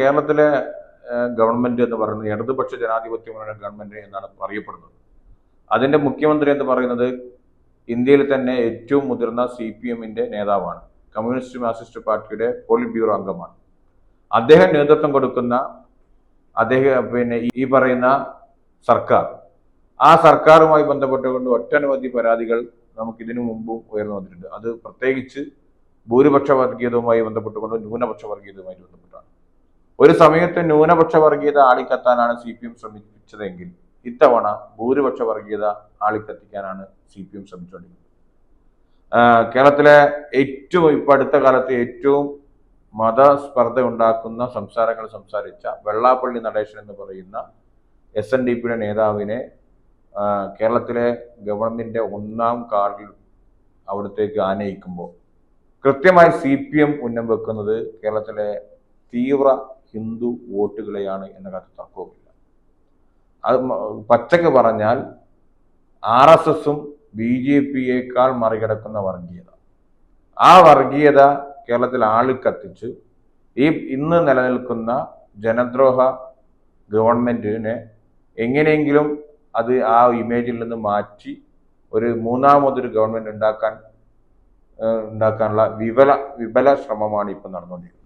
കേരളത്തിലെ ഗവൺമെന്റ് എന്ന് പറയുന്നത് ഇടതുപക്ഷ ജനാധിപത്യ മുന്നണി ഗവൺമെന്റ് എന്നാണ് അറിയപ്പെടുന്നത്. അതിന്റെ മുഖ്യമന്ത്രി എന്ന് പറയുന്നത് ഇന്ത്യയിൽ തന്നെ ഏറ്റവും മുതിർന്ന CPM-ന്റെ നേതാവാണ്. കമ്മ്യൂണിസ്റ്റ് മാർക്സിസ്റ്റ് പാർട്ടിയുടെ പോളിറ്റ് ബ്യൂറോ അംഗമാണ്. അദ്ദേഹം നേതൃത്വം കൊടുക്കുന്ന ഈ പറയുന്ന സർക്കാർ, ആ സർക്കാരുമായി ബന്ധപ്പെട്ടുകൊണ്ട് ഒട്ടനവധി പരാതികൾ നമുക്ക് ഇതിനു മുമ്പും ഉയർന്നു വന്നിട്ടുണ്ട്. അത് പ്രത്യേകിച്ച് ഭൂരിപക്ഷ വർഗീയതയുമായി ബന്ധപ്പെട്ടുകൊണ്ട് ന്യൂനപക്ഷ വർഗീയതയുമായി ബന്ധപ്പെട്ടാണ്. ഒരു സമയത്ത് ന്യൂനപക്ഷ വർഗീയത ആളിക്കത്താനാണ് CPM ശ്രമിച്ചതെങ്കിൽ ഇത്തവണ ഭൂരിപക്ഷ വർഗീയത ആളിക്കത്തിക്കാനാണ് CPM ശ്രമിച്ചുകൊണ്ടിരിക്കുന്നത്. കേരളത്തിലെ ഇപ്പൊ അടുത്ത കാലത്ത് ഏറ്റവും മതസ്പർദ്ധ ഉണ്ടാക്കുന്ന സംസാരങ്ങൾ സംസാരിച്ച വെള്ളാപ്പള്ളി നടേശൻ എന്ന് പറയുന്ന SNDP-യുടെ നേതാവിനെ കേരളത്തിലെ ഗവൺമെന്റിന്റെ ഒന്നാം കാർഡിൽ അവിടത്തേക്ക് ആനയിക്കുമ്പോൾ കൃത്യമായി CPM ഉന്നം വെക്കുന്നത് കേരളത്തിലെ തീവ്ര ഹിന്ദു വോട്ടുകളെയാണ് എന്ന കാര്യത്തിൽ തർക്കവുമില്ല. അത് പച്ചക്ക് പറഞ്ഞാൽ RSSും BJP-യേക്കാൾ മറികടക്കുന്ന വർഗീയത, ആ വർഗീയത കേരളത്തിൽ ആളിക്കത്തിച്ച് ഇന്ന് നിലനിൽക്കുന്ന ജനദ്രോഹ ഗവൺമെന്റിനെ എങ്ങനെയെങ്കിലും അത് ആ ഇമേജിൽ നിന്ന് മാറ്റി ഒരു മൂന്നാമതൊരു ഗവൺമെന്റ് ഉണ്ടാക്കാനുള്ള വിപുല ശ്രമമാണ് ഇപ്പം നടന്നുകൊണ്ടിരിക്കുന്നത്.